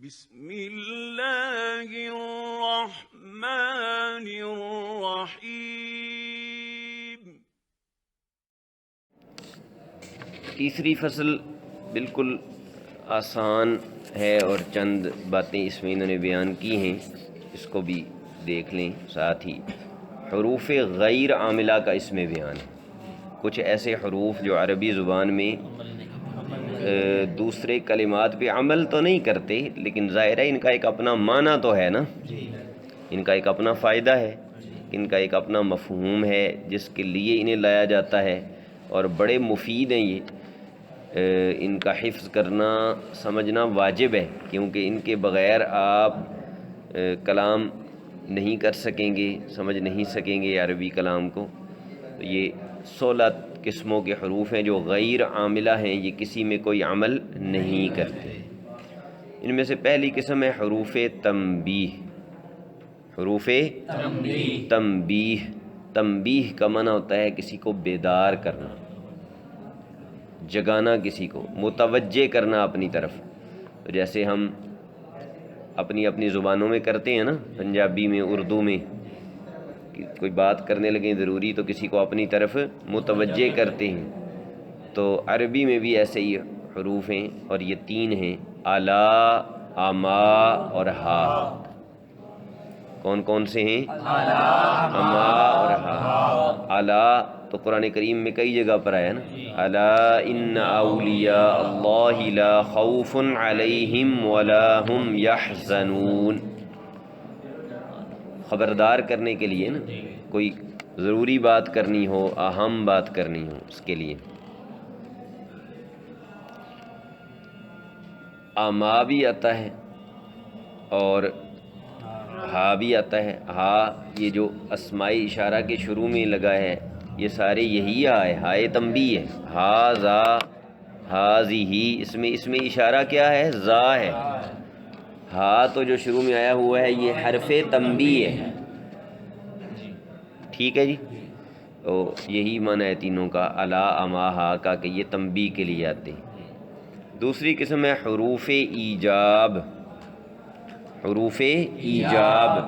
بسم اللہ الرحمن الرحیم۔ تیسری فصل بالکل آسان ہے اور چند باتیں اس میں انہوں نے بیان کی ہیں، اس کو بھی دیکھ لیں۔ ساتھ ہی حروف غیر عاملہ کا اس میں بیان ہے، کچھ ایسے حروف جو عربی زبان میں دوسرے کلمات پہ عمل تو نہیں کرتے، لیکن ظاہر ہے ان کا ایک اپنا معنی تو ہے نا، ان کا ایک اپنا فائدہ ہے، ان کا ایک اپنا مفہوم ہے جس کے لیے انہیں لایا جاتا ہے، اور بڑے مفید ہیں یہ۔ ان کا حفظ کرنا سمجھنا واجب ہے، کیونکہ ان کے بغیر آپ کلام نہیں کر سکیں گے، سمجھ نہیں سکیں گے عربی کلام کو۔ تو یہ 16 قسموں کے حروف ہیں جو غیر عاملہ ہیں، یہ کسی میں کوئی عمل نہیں کرتے۔ ان میں سے پہلی قسم ہے حروف تنبیہ۔ حروف تنبیہ، تنبیہ کا معنی ہوتا ہے کسی کو بیدار کرنا، جگانا، کسی کو متوجہ کرنا اپنی طرف۔ جیسے ہم اپنی زبانوں میں کرتے ہیں نا، پنجابی میں، اردو میں، کوئی بات کرنے لگیں ضروری تو کسی کو اپنی طرف متوجہ کرتے ہیں، تو عربی میں بھی ایسے ہی حروف ہیں، اور یہ 3 ہیں: الا، اما اور ہا۔ کون کون سے ہیں؟ اما اور ہا۔ الا تو قرآن کریم میں کئی جگہ پر آیا نا، الا ان اولیاء اللہ لا خوف علیہم ولا هم یحزنون، خبردار کرنے کے لیے نا، کوئی ضروری بات کرنی ہو، اہم بات کرنی ہو، اس کے لیے۔ اما بھی آتا ہے اور ہا بھی آتا ہے۔ ہا یہ جو اسماء اشارہ کے شروع میں لگا ہے، یہ سارے یہی ہا ہے، ہائے تنبیہ ہے۔ ہاذا، ہاذہ، اس میں اشارہ کیا ہے؟ ذا ہے۔ ہا تو جو شروع میں آیا ہوا ہے یہ حرف تنبیہ ہے، ٹھیک ہے جی۔ تو یہی معنی ہے تینوں کا، الا، اما، ہا کا، کہ یہ تنبیہ کے لیے آتے ہیں۔ دوسری قسم ہے حروف ایجاب۔ حروف ایجاب،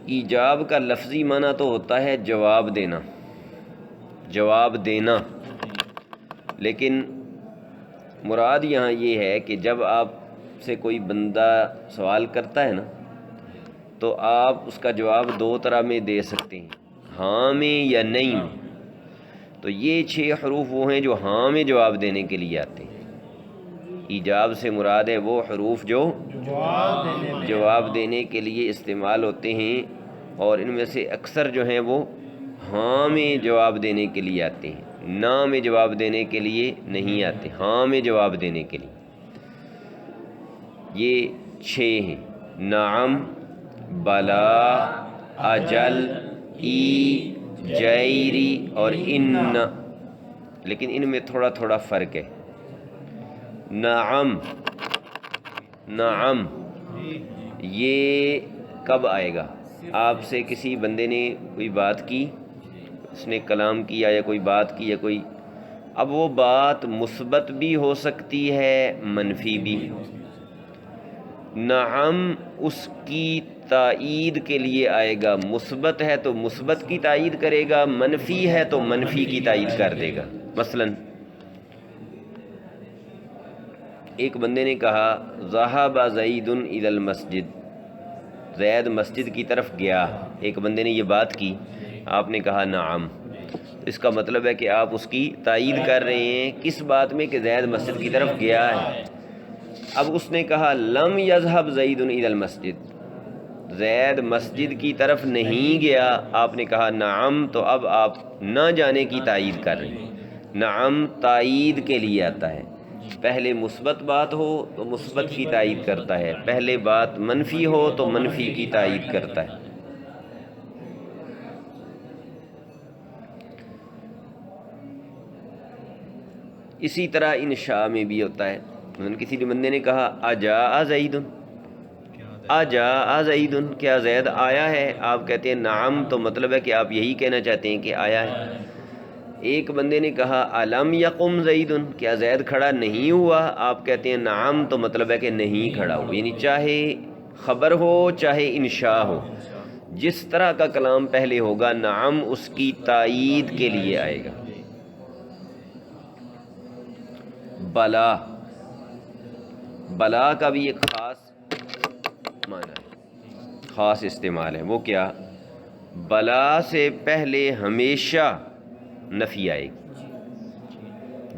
ایجاب کا لفظی معنی تو ہوتا ہے جواب دینا، جواب دینا، لیکن مراد یہاں یہ ہے کہ جب آپ سے کوئی بندہ سوال کرتا ہے نا، تو آپ اس کا جواب 2 طرح میں دے سکتے ہیں، ہاں میں یا نہیں میں۔ تو یہ 6 حروف وہ ہیں جو ہاں میں جواب دینے کے لیے آتے ہیں۔ ایجاب سے مراد ہے وہ حروف جو جواب دینے کے لیے استعمال ہوتے ہیں، اور ان میں سے اکثر جو ہیں وہ ہاں میں جواب دینے کے لیے آتے ہیں، نا میں جواب دینے کے لیے نہیں آتے، ہاں میں جواب دینے کے لیے۔ یہ 6 ہیں: نعم، بلا، اجل، ای، جیری اور ان۔ لیکن ان میں تھوڑا تھوڑا فرق ہے۔ نعم، نعم یہ کب آئے گا؟ آپ سے کسی بندے نے کوئی بات کی، اس نے کلام کیا یا کوئی بات کی، یا کوئی، اب وہ بات مثبت بھی ہو سکتی ہے، منفی بھی۔ نعم اس کی تائید کے لیے آئے گا، مثبت ہے تو مثبت کی تائید کرے گا، منفی ہے تو منفی کی تائید کر دے گا۔ مثلاً ایک بندے نے کہا ذہب زید الی المسجد، زید مسجد کی طرف گیا، ایک بندے نے یہ بات کی، آپ نے کہا نعم، اس کا مطلب ہے کہ آپ اس کی تائید کر رہے ہیں، کس بات میں؟ کہ زید مسجد کی طرف گیا ہے۔ اب اس نے کہا لم یذهب زید الی المسجد، زید مسجد کی طرف نہیں گیا، آپ نے کہا نعم، تو اب آپ نہ جانے کی تائید کر رہے ہیں۔ نعم تائید کے لیے آتا ہے، پہلے مثبت بات ہو تو مثبت کی تائید کرتا ہے، پہلے بات منفی ہو تو منفی کی تائید کرتا ہے۔ اسی طرح انشاء میں بھی ہوتا ہے، کسی بندے نے کہا اجاء زید، اجاء زید، کیا زید آیا ہے؟ آپ کہتے ہیں نعم، تو مطلب ہے کہ آپ یہی کہنا چاہتے ہیں کہ آیا ہے۔ ایک بندے نے کہا علم یقم زیدن، کیا زید کھڑا نہیں ہوا؟ آپ کہتے ہیں نعم، تو مطلب ہے کہ نہیں کھڑا ہوا، یعنی چاہے خبر ہو چاہے انشاء ہو، جس طرح کا کلام پہلے ہوگا نعم اس کی تائید کے لیے آئے گا۔ بلا، بلا کا بھی ایک خاص معنی ہے، خاص استعمال ہے، وہ کیا؟ بلا سے پہلے ہمیشہ نفی آئے گی،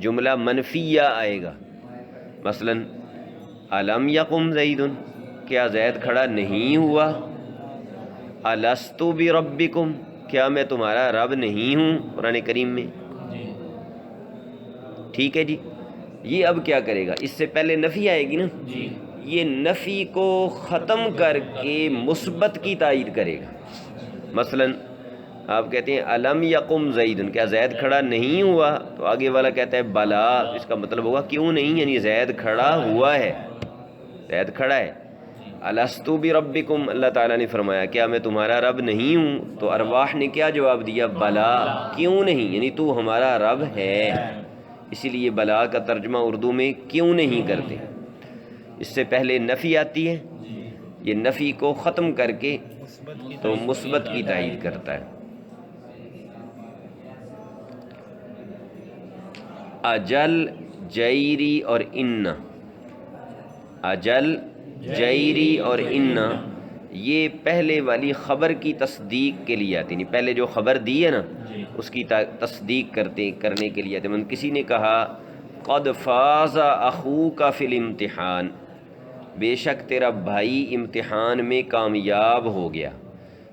جملہ منفیہ آئے گا۔ مثلا علم یقم زیدن، کیا زید کھڑا نہیں ہوا؟ الست بربکم، کیا میں تمہارا رب نہیں ہوں؟ قرآن کریم میں، ٹھیک ہے جی۔ یہ اب کیا کرے گا؟ اس سے پہلے نفی آئے گی نا، یہ نفی کو ختم کر کے مثبت کی تائید کرے گا۔ مثلا آپ کہتے ہیں علم یقم زیدن، کیا زید کھڑا نہیں ہوا؟ تو آگے والا کہتا ہے بلا، اس کا مطلب ہوگا کیوں نہیں، یعنی زید کھڑا ہوا ہے، زید کھڑا ہے۔ الست بربکم، اللہ تعالیٰ نے فرمایا کیا میں تمہارا رب نہیں ہوں؟ تو ارواح نے کیا جواب دیا؟ بلا، کیوں نہیں، یعنی تو ہمارا رب ہے۔ اسی لیے بلا کا ترجمہ اردو میں کیوں نہیں کرتے، اس سے پہلے نفی آتی ہے، یہ نفی کو ختم کر کے تو مثبت کی تائید کرتا ہے۔ اجل، جیری اور انا، اجل، جیری اور انا یہ پہلے والی خبر کی تصدیق کے لیے آتی، یعنی پہلے جو خبر دی ہے نا اس کی تصدیق کرنے کے لیے آتے۔ من کسی نے کہا قد فاز اخوک فی الامتحان، بے شک تیرا بھائی امتحان میں کامیاب ہو گیا،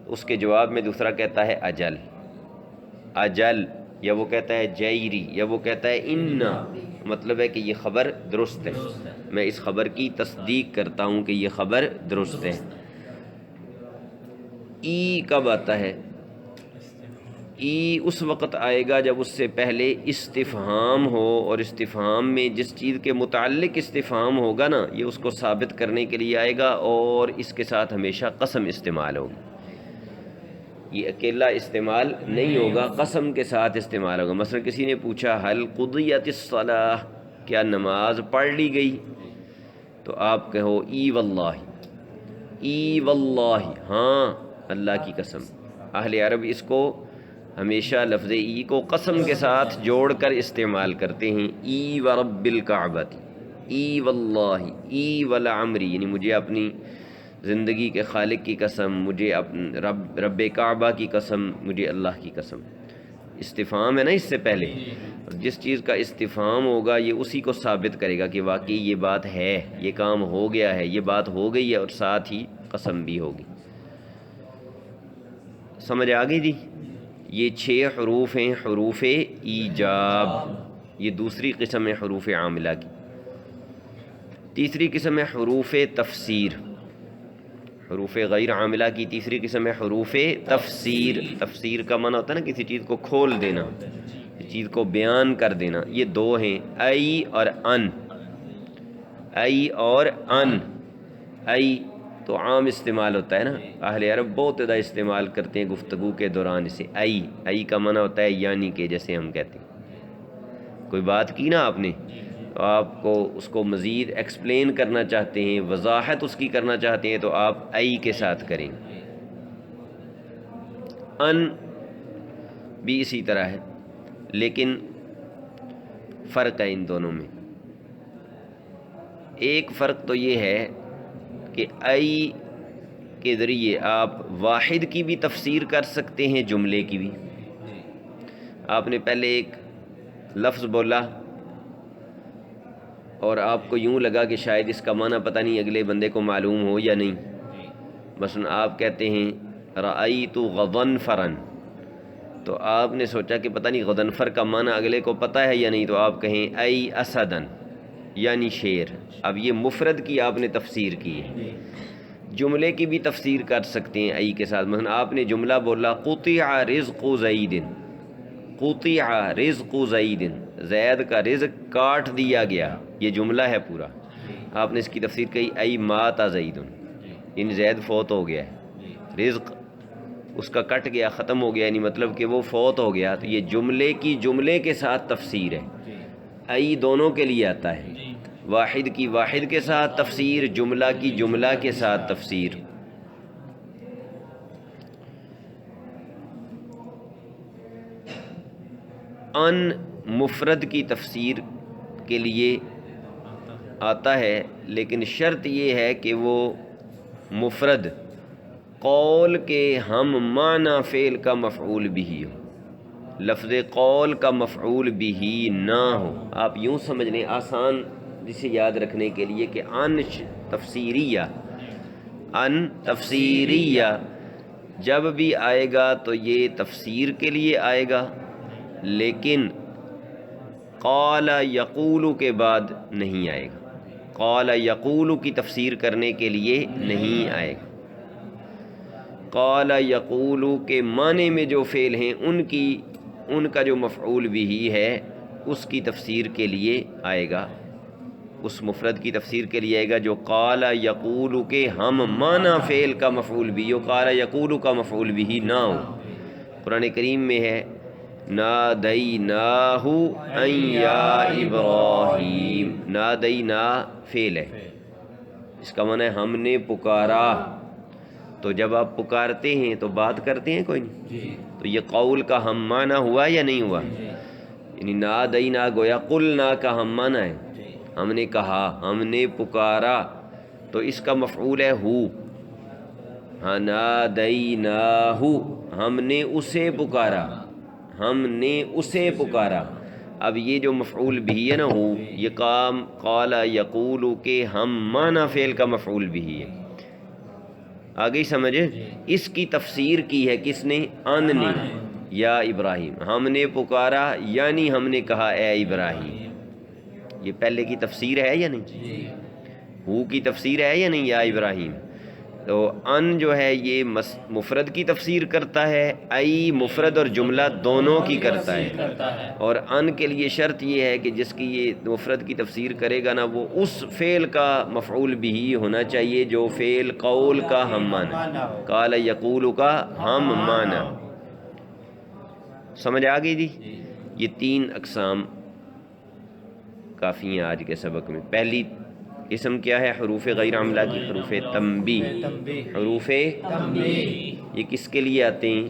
اس کے جواب میں دوسرا کہتا ہے اجل، اجل، یا وہ کہتا ہے جیری، یا وہ کہتا ہے انا، مطلب ہے کہ یہ خبر درست ہے، میں اس خبر کی تصدیق کرتا ہوں کہ یہ خبر درست ہے۔ ای کب آتا ہے؟ ای اس وقت آئے گا جب اس سے پہلے استفہام ہو، اور استفہام میں جس چیز کے متعلق استفہام ہوگا نا یہ اس کو ثابت کرنے کے لیے آئے گا، اور اس کے ساتھ ہمیشہ قسم استعمال ہوگی، یہ اکیلا استعمال نہیں ہوگا، قسم کے ساتھ استعمال ہوگا۔ مثلا کسی نے پوچھا حل قضیت الصلاۃ، کیا نماز پڑھ لی گئی؟ تو آپ کہو ای واللہ، ای واللہ، ہاں اللہ کی قسم۔ اہل عرب اس کو ہمیشہ لفظ ای کو قسم کے ساتھ جوڑ کر استعمال کرتے ہیں، ای ورب الکعبۃ، ای واللہ، ای والعمری، یعنی مجھے اپنی زندگی کے خالق کی قسم، مجھے رب کعبہ کی قسم، مجھے اللہ کی قسم۔ استفہام ہے نا اس سے پہلے، جس چیز کا استفہام ہوگا یہ اسی کو ثابت کرے گا کہ واقعی یہ بات ہے، یہ کام ہو گیا ہے، یہ بات ہو گئی ہے، اور ساتھ ہی قسم بھی ہوگی۔ سمجھ آ گئی جی؟ یہ 6 حروف ہیں حروف ایجاب، یہ دوسری قسم ہے حروف عاملہ کی۔ تیسری قسم ہے حروف تفسیر، حروف غیر عاملہ کی تیسری قسم ہے حروف تفسیر۔ تفسیر کا معنی ہوتا ہے نا کسی چیز کو کھول دینا، کسی چیز کو بیان کر دینا۔ یہ 2 ہیں، ای اور ان، ای اور ان۔ ای تو عام استعمال ہوتا ہے نا، اہل عرب بہت زیادہ استعمال کرتے ہیں گفتگو کے دوران اسے۔ ای، ای کا معنی ہوتا ہے یعنی کہ، جیسے ہم کہتے ہیں کوئی بات کی نا آپ نے، تو آپ کو اس کو مزید ایکسپلین کرنا چاہتے ہیں، وضاحت اس کی کرنا چاہتے ہیں، تو آپ ای کے ساتھ کریں۔ ان بھی اسی طرح ہے، لیکن فرق ہے ان دونوں میں۔ ایک فرق تو یہ ہے کہ ای کے ذریعے آپ واحد کی بھی تفسیر کر سکتے ہیں، جملے کی بھی۔ آپ نے پہلے ایک لفظ بولا اور آپ کو یوں لگا کہ شاید اس کا معنی پتہ نہیں اگلے بندے کو معلوم ہو یا نہیں، مثلا آپ کہتے ہیں رأیت غضنفرا، تو آپ نے سوچا کہ پتہ نہیں غضنفر کا معنی اگلے کو پتہ ہے یا نہیں، تو آپ کہیں ای اسدن، یعنی شیر۔ اب یہ مفرد کی آپ نے تفسیر کی ہے، جملے کی بھی تفسیر کر سکتے ہیں ای کے ساتھ۔ مثلا آپ نے جملہ بولا قطع رزق زید، قطع رزق زید، زید کا رزق کاٹ دیا گیا، یہ جملہ ہے پورا۔ آپ نے اس کی تفسیر کہی ای مات زید، ان زید فوت ہو گیا ہے، رزق اس کا کٹ گیا، ختم ہو گیا، یعنی مطلب کہ وہ فوت ہو گیا، تو یہ جملے کی جملے کے ساتھ تفسیر ہے. ای دونوں کے لیے آتا ہے، واحد کی واحد کے ساتھ تفسیر، جملہ کی جملہ کے ساتھ تفسیر. ان مفرد کی تفسیر کے لیے آتا ہے، لیکن شرط یہ ہے کہ وہ مفرد قول کے ہم معنی فعل کا مفعول بھی ہو، لفظ قول کا مفعول بھی نہ ہو. آپ یوں سمجھ لیں آسان جسے یاد رکھنے کے لیے کہ ان تفسیریہ جب بھی آئے گا تو یہ تفسیر کے لیے آئے گا، لیکن قال یقول کے بعد نہیں آئے گا. قال یقول کی تفسیر کرنے کے لیے نہیں آئے گا. قال یقول کے معنی میں جو فعل ہیں ان کا جو مفعول بھی ہے اس کی تفسیر کے لیے آئے گا، اس مفرد کی تفسیر کے لیے آئے گا جو قال یقول کے ہم معنی فعل کا مفعول بھی ہو، قال یقول کا مفعول بھی نہ ہو. قرآن کریم میں ہے نادیناہ ان یا ابراہیم. نادینا فعل ہے، اس کا معنی ہے ہم نے پکارا. تو جب آپ پکارتے ہیں تو بات کرتے ہیں کوئی نہیں، تو یہ قول کا ہم معنی ہوا یا نہیں ہوا؟ یعنی نادینا گویا قلنا کا ہم معنی ہے، ہم نے کہا، ہم نے پکارا، تو اس کا مفعول ہے ہو. ہاں نادیناہ، ہم نے اسے پکارا، ہم نے اسے پکارا. اب یہ جو مفعول بھی ہے نا ہو، یہ کام قال یقول کے ہم معنی فعل کا مفعول بھی ہے. آگے سمجھے؟ اس کی تفسیر کی ہے کس نے؟ ان نے. یا ابراہیم، ہم نے پکارا یعنی ہم نے کہا اے ابراہیم. یہ پہلے کی تفسیر ہے یا نہیں؟ ہو کی تفسیر ہے یا نہیں؟ یا ابراہیم. تو ان جو ہے یہ مفرد کی تفسیر کرتا ہے، ای مفرد اور جملہ دونوں کی کرتا ہے. اور ان کے لیے شرط یہ ہے کہ جس کی یہ مفرد کی تفسیر کرے گا نا وہ اس فعل کا مفعول بھی ہونا چاہیے جو فعل قول کا ہم معنی، قال یقول کا ہم معنی. سمجھ آ گئی جی؟ یہ 3 اقسام کافی ہیں آج کے سبق میں. پہلی قسم کیا ہے؟ حروف غیر عاملہ کی، حروف تنبیہ. حروف یہ کس کے لیے آتے ہیں؟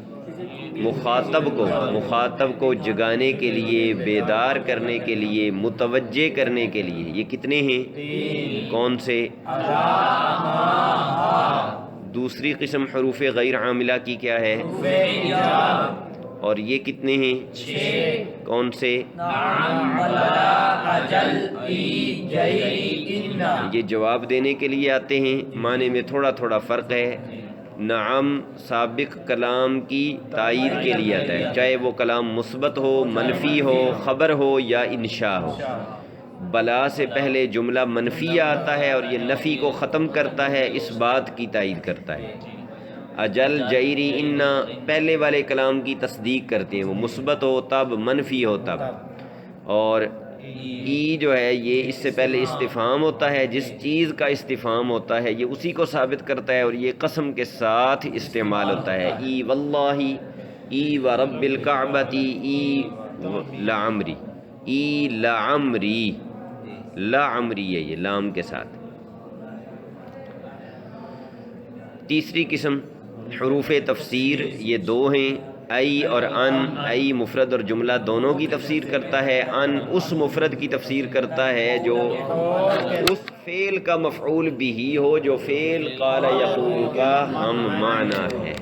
مخاطب کو جگانے کے لیے، بیدار کرنے کے لیے، متوجہ کرنے کے لیے. یہ کتنے ہیں؟ کون سے؟ دوسری قسم حروف غیر عاملہ کی کیا ہے؟ اور یہ کتنے ہیں؟ 6. کون سے؟ یہ جواب دینے کے لیے آتے ہیں، معنی میں تھوڑا تھوڑا فرق ہے. نعم سابق کلام کی تائید کے لیے آتا ہے، چاہے وہ کلام مثبت ہو، منفی ہو، خبر ہو یا انشاء ہو. بلا سے پہلے جملہ منفی آتا ہے اور یہ نفی کو ختم کرتا ہے، اس بات کی تائید کرتا ہے. اجل جیری انا پہلے والے کلام کی تصدیق کرتے ہیں، وہ مثبت ہو تب، منفی ہو تب. اور ای جو ہے یہ اس سے پہلے استفہام ہوتا ہے، جس چیز کا استفہام ہوتا ہے یہ اسی کو ثابت کرتا ہے، اور یہ قسم کے ساتھ استعمال ہوتا ہے. ای واللہ، ای ورب الکعبۃ، ای لعمری، ای لعمری، لعمری ہے یہ لام کے ساتھ. تیسری قسم حروف تفسیر یہ 2 ہیں، ای اور ان. ای مفرد اور جملہ دونوں کی تفسیر کرتا ہے، ان اس مفرد کی تفسیر کرتا ہے جو اس فعل کا مفعول بھی ہو جو فعل قال یقول کا ہم معنی ہے.